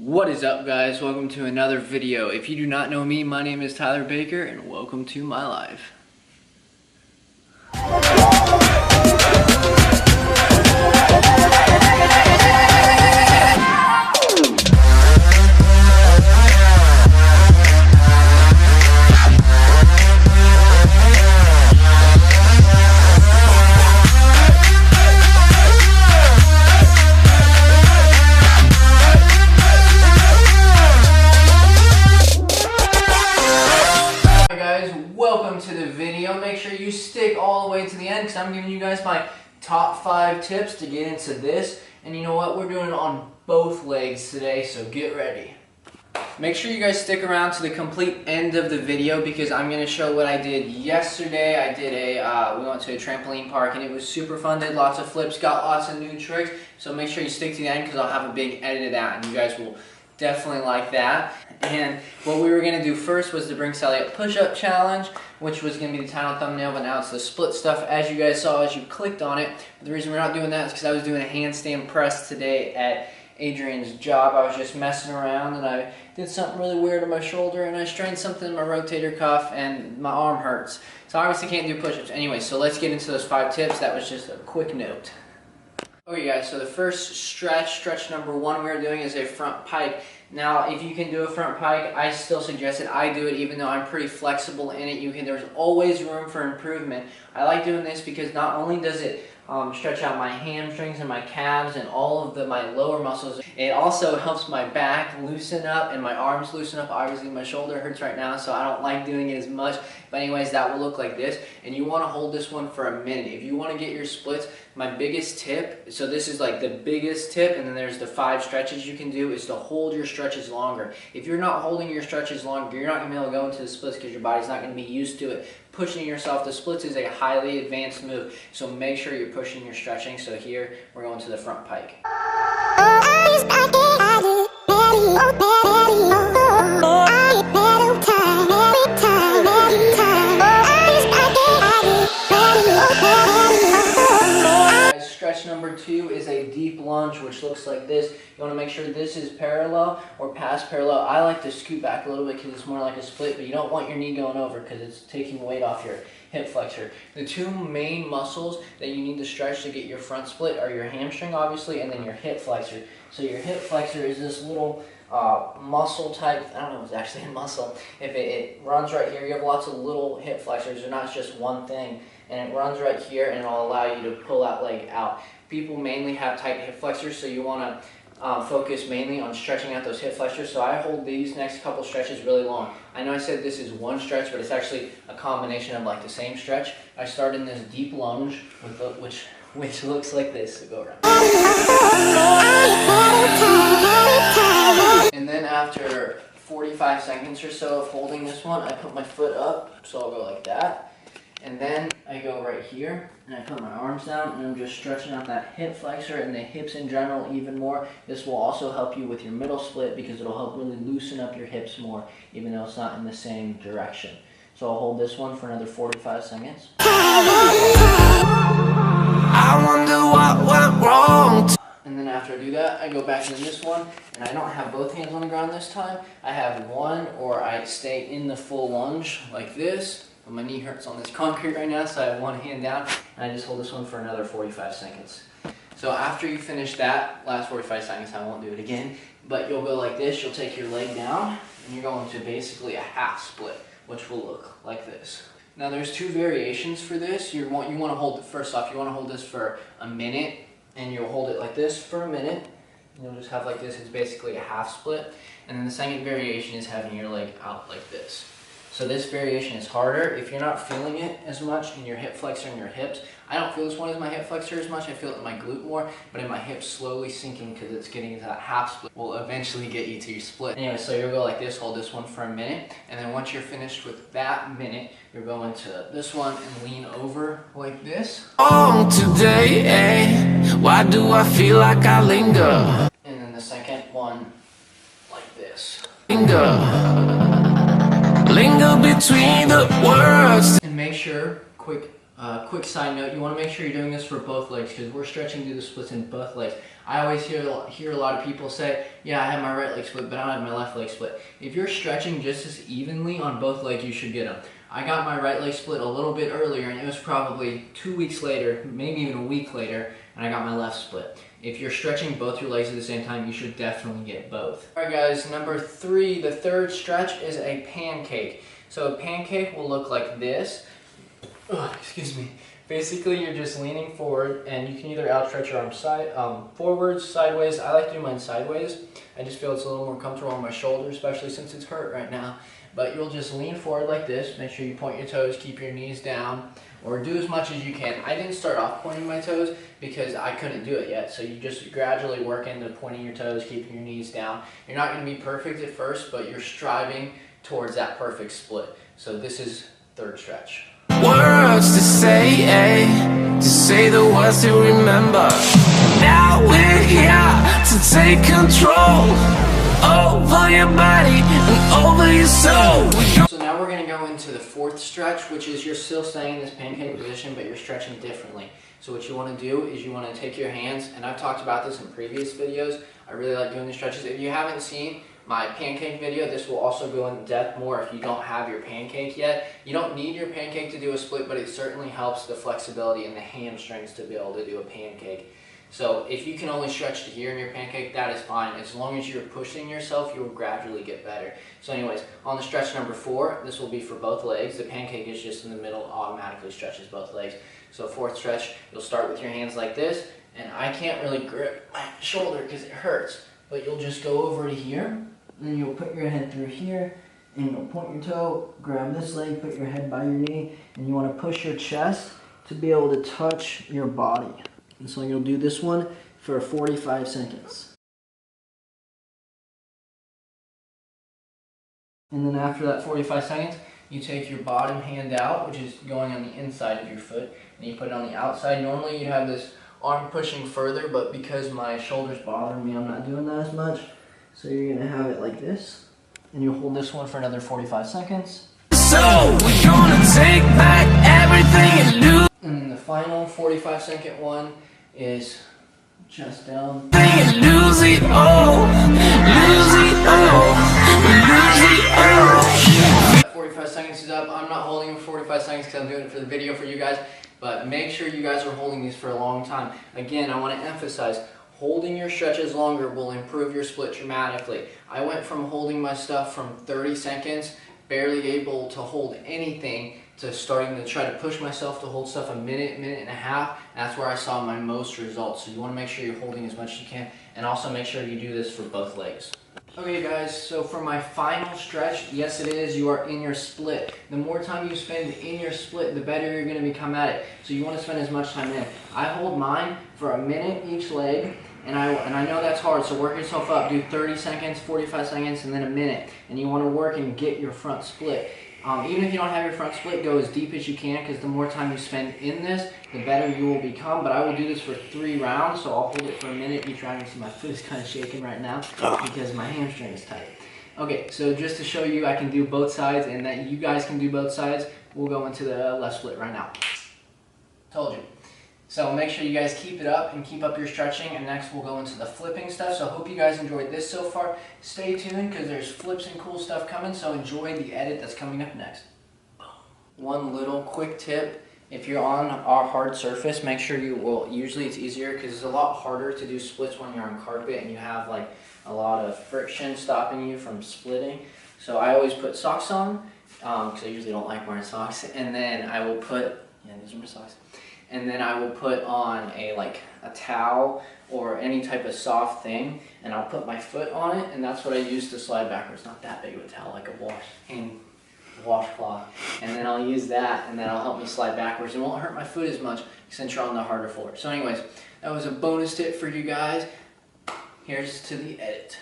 What is up, guys? Welcome to another video. If you do not know me, my name is Tyler Baker and welcome to my life. Welcome to the video. Make sure you stick all the way to the end because I'm giving you guys my top 5 tips to get into this. And you know what? We're doing it on both legs today, so get ready. Make sure you guys stick around to the complete end of the video because I'm going to show what I did yesterday. We went to a trampoline park and it was super fun. Did lots of flips, got lots of new tricks. So make sure you stick to the end because I'll have a big edit of that and you guys will definitely like that. And what we were going to do first was the Bring Sally Up push-up challenge, which was going to be the title thumbnail, but now it's the split stuff as you guys saw as you clicked on it. But the reason we're not doing that is because I was doing a handstand press today at Adrian's job. I was just messing around and I did something really weird on my shoulder and I strained something in my rotator cuff and my arm hurts. So I obviously can't do push-ups. Anyway, so let's get into those 5 tips. That was just a quick note. Okay guys, so the first stretch number 1 we're doing is a front pike. Now, if you can do a front pike, I still suggest it. I do it even though I'm pretty flexible in it. There's always room for improvement. I like doing this because not only does it stretch out my hamstrings and my calves and all of my lower muscles, it also helps my back loosen up and my arms loosen up. Obviously, my shoulder hurts right now, so I don't like doing it as much. But anyways, that will look like this. And you want to hold this one for a minute. If you want to get your splits, my biggest tip, so this is like the biggest tip, and then there's the 5 stretches you can do, is to hold your stretches longer. If you're not holding your stretches longer, you're not going to be able to go into the splits because your body's not going to be used to it. Pushing yourself, the splits is a highly advanced move, so make sure you're pushing your stretching. So here, we're going to the front pike. Stretch number 2 is a deep lunge, which looks like this. You want to make sure this is parallel or past parallel. I like to scoot back a little bit because it's more like a split, but you don't want your knee going over because it's taking weight off your hip flexor. The 2 main muscles that you need to stretch to get your front split are your hamstring, obviously, and then your hip flexor. So your hip flexor is this little muscle type, I don't know if it's actually a muscle. If it runs right here, you have lots of little hip flexors. They're not just one thing. And it runs right here and it'll allow you to pull that leg out. People mainly have tight hip flexors, so you want to focus mainly on stretching out those hip flexors. So I hold these next couple stretches really long. I know I said this is one stretch, but it's actually a combination of like the same stretch. I start in this deep lunge, with which looks like this. So go around. And then after 45 seconds or so of holding this one, I put my foot up, so I'll go like that. And then I go right here and I put my arms down and I'm just stretching out that hip flexor and the hips in general even more. This will also help you with your middle split because it'll help really loosen up your hips more even though it's not in the same direction. So I'll hold this one for another 45 seconds. I wonder what went wrong. And then after I do that, I go back into this one and I don't have both hands on the ground this time. I have one, or I stay in the full lunge like this. My knee hurts on this concrete right now, so I have one hand down, and I just hold this one for another 45 seconds. So after you finish that, last 45 seconds, I won't do it again, but you'll go like this. You'll take your leg down, and you're going to basically a half split, which will look like this. Now there's 2 variations for this. You want to hold it, first off, you want to hold this for a minute, and you'll hold it like this for a minute. And you'll just have like this. It's basically a half split. And then the second variation is having your leg out like this. So this variation is harder. If you're not feeling it as much in your hip flexor and your hips, I don't feel this one in my hip flexor as much. I feel it in my glute more, but in my hips slowly sinking because it's getting into that half split will eventually get you to your split. Anyway, so you'll go like this, hold this one for a minute, and then once you're finished with that minute, you're going to this one and lean over like this. Oh, today, eh? Why do I feel like I linger? And then the second one like this. Linger between the words. And make sure, quick side note, you want to make sure you're doing this for both legs because we're stretching through the splits in both legs. I always hear a lot of people say, yeah, I have my right leg split, but I don't have my left leg split. If you're stretching just as evenly on both legs, you should get them. I got my right leg split a little bit earlier, and it was probably 2 weeks later, maybe even a week later, and I got my left split. If you're stretching both your legs at the same time, you should definitely get both. Alright guys, number 3, the third stretch is a pancake. So a pancake will look like this. Excuse me. Basically, you're just leaning forward, and you can either outstretch your arms forwards, sideways. I like to do mine sideways. I just feel it's a little more comfortable on my shoulder, especially since it's hurt right now. But you'll just lean forward like this. Make sure you point your toes, keep your knees down, or do as much as you can. I didn't start off pointing my toes because I couldn't do it yet. So you just gradually work into pointing your toes, keeping your knees down. You're not going to be perfect at first, but you're striving towards that perfect split. So this is third stretch. Words to say the words to remember. Now we're here to take control over your body and over your soul. So now we're going to go into the fourth stretch, which is you're still staying in this pancake position, but you're stretching differently. So what you want to do is you want to take your hands, and I've talked about this in previous videos. I really like doing these stretches. If you haven't seen my pancake video, this will also go in depth more if you don't have your pancake yet. You don't need your pancake to do a split, but it certainly helps the flexibility in the hamstrings to be able to do a pancake. So if you can only stretch to here in your pancake, that is fine. As long as you're pushing yourself, you'll gradually get better. So anyways, on the stretch number 4, this will be for both legs. The pancake is just in the middle, automatically stretches both legs. So fourth stretch, you'll start with your hands like this, and I can't really grip my shoulder because it hurts, but you'll just go over to here. Then you'll put your head through here, and you'll point your toe, grab this leg, put your head by your knee, and you want to push your chest to be able to touch your body. And so you'll do this one for 45 seconds. And then after that 45 seconds, you take your bottom hand out, which is going on the inside of your foot, and you put it on the outside. Normally you'd have this arm pushing further, but because my shoulder's bothering me, I'm not doing that as much. So you're going to have it like this, and you'll hold this one for another 45 seconds. So we're gonna take back everything and lose. And then the final 45-second one is chest down. Lose it all, lose it all, lose it all. 45 seconds is up. I'm not holding them for 45 seconds because I'm doing it for the video for you guys, but make sure you guys are holding these for a long time. Again, I want to emphasize, holding your stretches longer will improve your split dramatically. I went from holding my stuff from 30 seconds, barely able to hold anything, to starting to try to push myself to hold stuff a minute, minute and a half. And that's where I saw my most results. So you want to make sure you're holding as much as you can, and also make sure you do this for both legs. Okay guys, so for my final stretch, yes it is, you are in your split. The more time you spend in your split, the better you're going to become at it. So you want to spend as much time in. I hold mine for a minute each leg, and I know that's hard, so work yourself up. Do 30 seconds, 45 seconds, and then a minute. And you want to work and get your front split. Even if you don't have your front split, go as deep as you can, because the more time you spend in this, the better you will become. But I will do this for 3 rounds, so I'll hold it for a minute each round. You see my foot is kind of shaking right now because my hamstring is tight. Okay, so just to show you I can do both sides and that you guys can do both sides, we'll go into the left split right now. Told you. So make sure you guys keep it up and keep up your stretching, and next we'll go into the flipping stuff. So I hope you guys enjoyed this so far. Stay tuned because there's flips and cool stuff coming, so enjoy the edit that's coming up next. One little quick tip, if you're on a hard surface, make sure usually it's easier because it's a lot harder to do splits when you're on carpet and you have like a lot of friction stopping you from splitting. So I always put socks on because I usually don't like wearing socks, and then I will put, these are my socks. And then I will put on a towel or any type of soft thing, and I'll put my foot on it, and that's what I use to slide backwards. Not that big of a towel, like a washcloth. And then I'll use that, and that'll help me slide backwards. It won't hurt my foot as much since you're on the harder floor. So anyways, that was a bonus tip for you guys. Here's to the edit.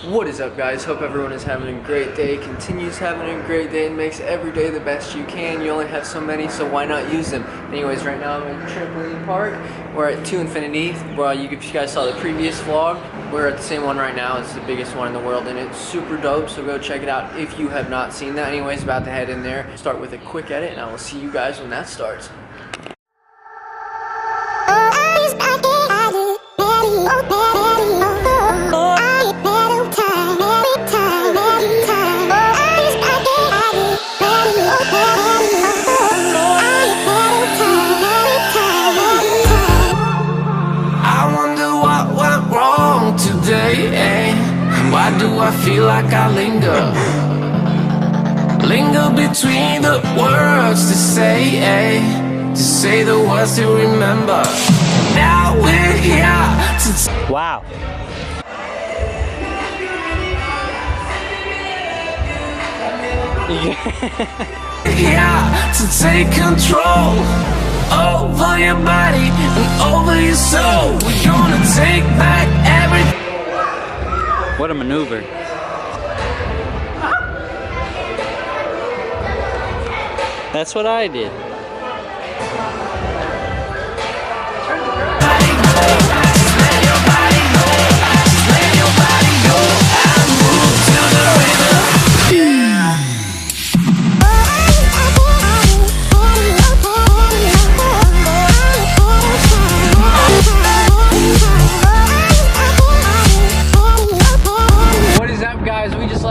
What is up guys, hope everyone is having a great day, continues having a great day, and makes every day the best you can. You only have so many, so why not use them? Anyways, right now I'm at Trampoline Park. We're at 2 Infinity. Well, you guys saw the previous vlog. We're at the same one right now. It's the biggest one in the world and it's super dope, so go check it out if you have not seen that. Anyways, about to head in there, start with a quick edit, and I will see you guys when that starts. Why do I feel like I linger? Linger between the words to say the words to remember. Now we're here to Wow. here to take control over your body and over your soul. We're gonna take back everything. What a maneuver. That's what I did.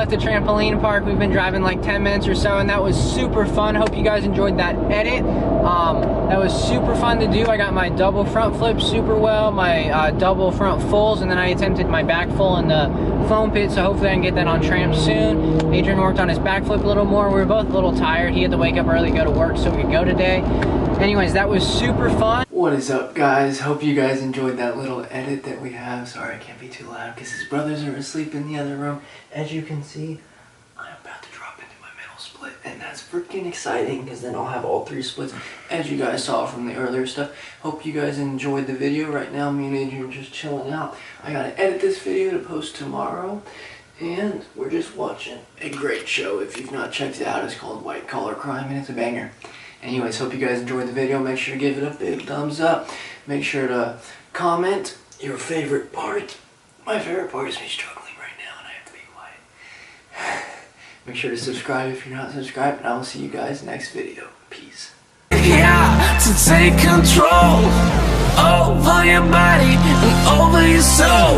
The trampoline park. We've been driving like 10 minutes or so, and that was super fun. Hope you guys enjoyed that edit. That was super fun to do. I got my double front flip super well, my double front fulls, and then I attempted my back full in the foam pit, so hopefully I can get that on tramp soon. Adrian worked on his back flip a little more. We were both a little tired. He had to wake up early, go to work so we could go today. Anyways, that was super fun. What is up, guys? Hope you guys enjoyed that little edit that we have. Sorry, I can't be too loud because his brothers are asleep in the other room. As you can see, I'm about to drop into my middle split, and that's freaking exciting because then I'll have all 3 splits, as you guys saw from the earlier stuff. Hope you guys enjoyed the video. Right now, me and Adrian are just chilling out. I gotta edit this video to post tomorrow, and we're just watching a great show. If you've not checked it out, it's called White Collar Crime, and it's a banger. Anyways, hope you guys enjoyed the video. Make sure to give it a big thumbs up. Make sure to comment your favorite part. My favorite part is me struggling right now, and I have to be quiet. Make sure to subscribe if you're not subscribed, and I will see you guys next video. Peace. Here to take control over your body and over your soul.